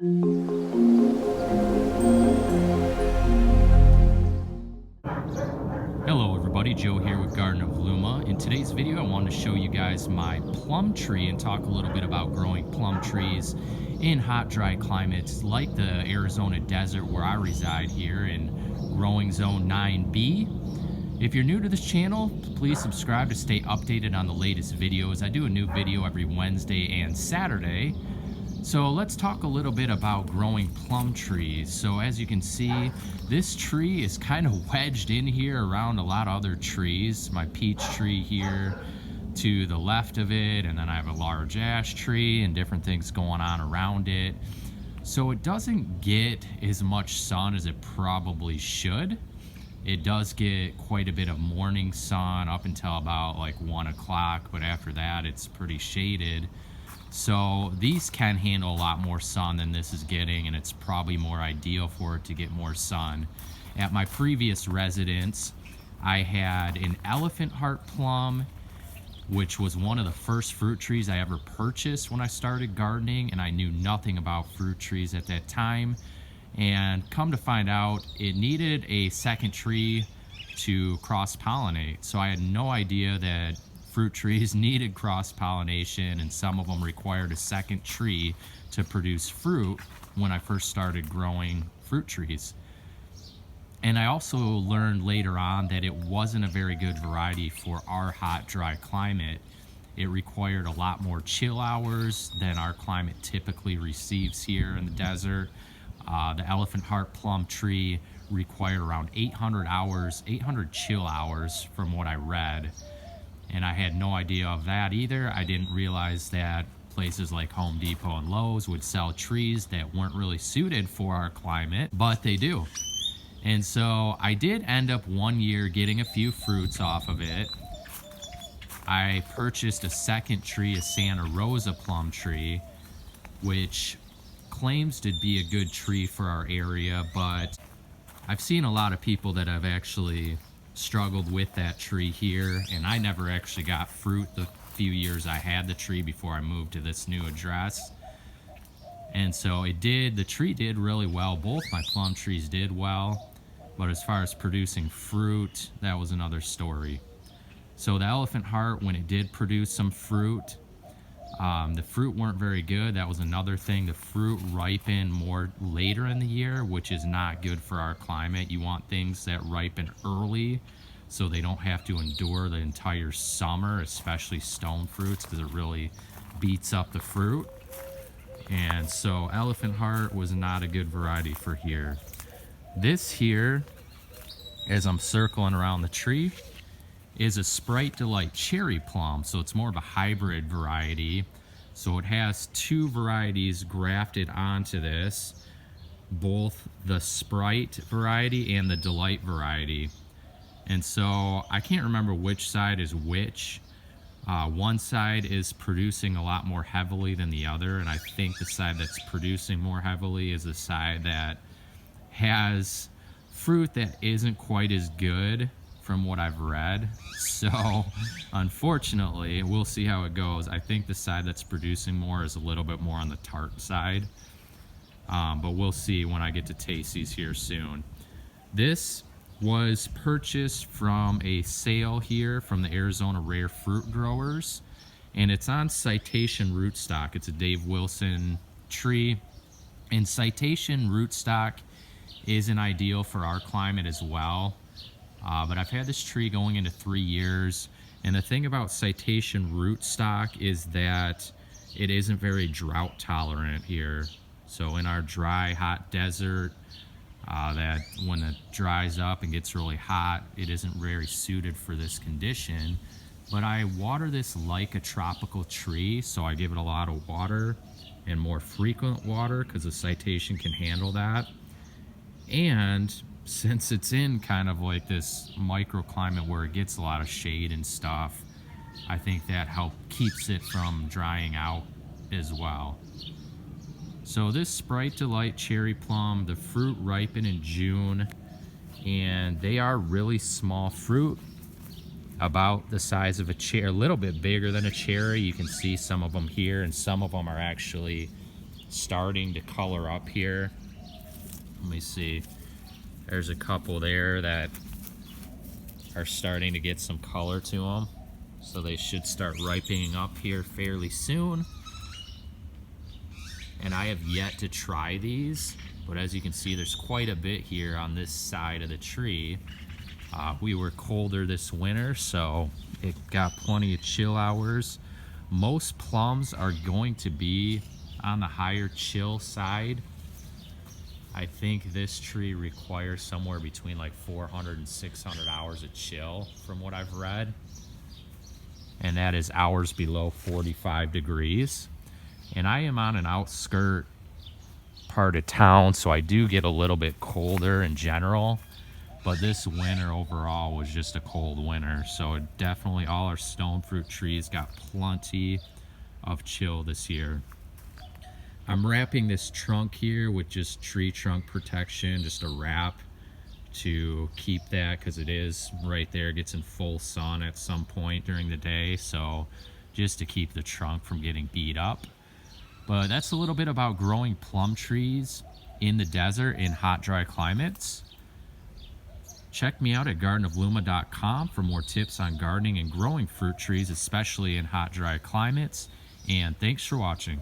Hello everybody, Joe here with Garden of Luma. In today's video I wanted to show you guys my plum tree and talk a little bit about growing plum trees in hot, dry climates like the Arizona desert where I reside here in growing zone 9B. If you're new to this channel, please subscribe to stay updated on the latest videos. I do a new video every Wednesday and Saturday. So let's talk a little bit about growing plum trees. So as you can see, this tree is kind of wedged in here around a lot of other trees. My peach tree here to the left of it, and then I have a large ash tree and different things going on around it. So it doesn't get as much sun as it probably should. It does get quite a bit of morning sun up until about like 1 o'clock, but after that it's pretty shaded. So these can handle a lot more sun than this is getting, and it's probably more ideal for it to get more sun. At my previous residence, I had an elephant heart plum, which was one of the first fruit trees I ever purchased when I started gardening, and I knew nothing about fruit trees at that time. And come to find out, it needed a second tree to cross-pollinate. So I had no idea that fruit trees needed cross-pollination, and some of them required a second tree to produce fruit when I first started growing fruit trees. And I also learned later on that it wasn't a very good variety for our hot, dry climate. It required a lot more chill hours than our climate typically receives here in the desert. The elephant heart plum tree required around 800 chill hours from what I read. And I had no idea of that either. I didn't realize that places like Home Depot and Lowe's would sell trees that weren't really suited for our climate, but they do. And so I did end up one year getting a few fruits off of it. I purchased a second tree, a Santa Rosa plum tree, which claims to be a good tree for our area, but I've seen a lot of people that have actually struggled with that tree here, and I never actually got fruit the few years I had the tree before I moved to this new address. And so the tree did really well. Both my plum trees did well, but as far as producing fruit, that was another story. So the elephant heart, when it did produce some fruit, the fruit weren't very good. That was another thing. The fruit ripened more later in the year, which is not good for our climate. You want things that ripen early so they don't have to endure the entire summer, especially stone fruits, because it really beats up the fruit. And so elephant heart was not a good variety for here. This here, as I'm circling around the tree, is a Sprite Delight cherry plum. So it's more of a hybrid variety. So it has two varieties grafted onto this, both the Sprite variety and the Delight variety. And so I can't remember which side is which. One side is producing a lot more heavily than the other, and I think the side that's producing more heavily is the side that has fruit that isn't quite as good from what I've read. So unfortunately, we'll see how it goes. I think the side that's producing more is a little bit more on the tart side, but we'll see when I get to taste these here soon. This was purchased from a sale here from the Arizona Rare Fruit Growers, and it's on Citation rootstock. It's a Dave Wilson tree, and Citation rootstock isn't ideal for our climate as well. But I've had this tree going into 3 years, and the thing about Citation rootstock is that it isn't very drought tolerant here. So in our dry, hot desert, that when it dries up and gets really hot, it isn't very suited for this condition. But I water this like a tropical tree, so I give it a lot of water and more frequent water because the Citation can handle that. And since it's in kind of like this microclimate where it gets a lot of shade and stuff, I think that keeps it from drying out as well. So this Sprite Delight cherry plum, the fruit ripen in June, and they are really small fruit, about the size of a cherry, a little bit bigger than a cherry. You can see some of them here, and some of them are actually starting to color up here. Let me see. There's a couple there that are starting to get some color to them. So they should start ripening up here fairly soon. And I have yet to try these, but as you can see, there's quite a bit here on this side of the tree. We were colder this winter, so it got plenty of chill hours. Most plums are going to be on the higher chill side. I think this tree requires somewhere between like 400 and 600 hours of chill from what I've read. And that is hours below 45 degrees. And I am on an outskirt part of town, so I do get a little bit colder in general. But this winter overall was just a cold winter. So definitely all our stone fruit trees got plenty of chill this year. I'm wrapping this trunk here with just tree trunk protection, just a wrap to keep that, because it is right there, it gets in full sun at some point during the day. So just to keep the trunk from getting beat up. But that's a little bit about growing plum trees in the desert in hot, dry climates. Check me out at gardenofluma.com for more tips on gardening and growing fruit trees, especially in hot, dry climates. And thanks for watching.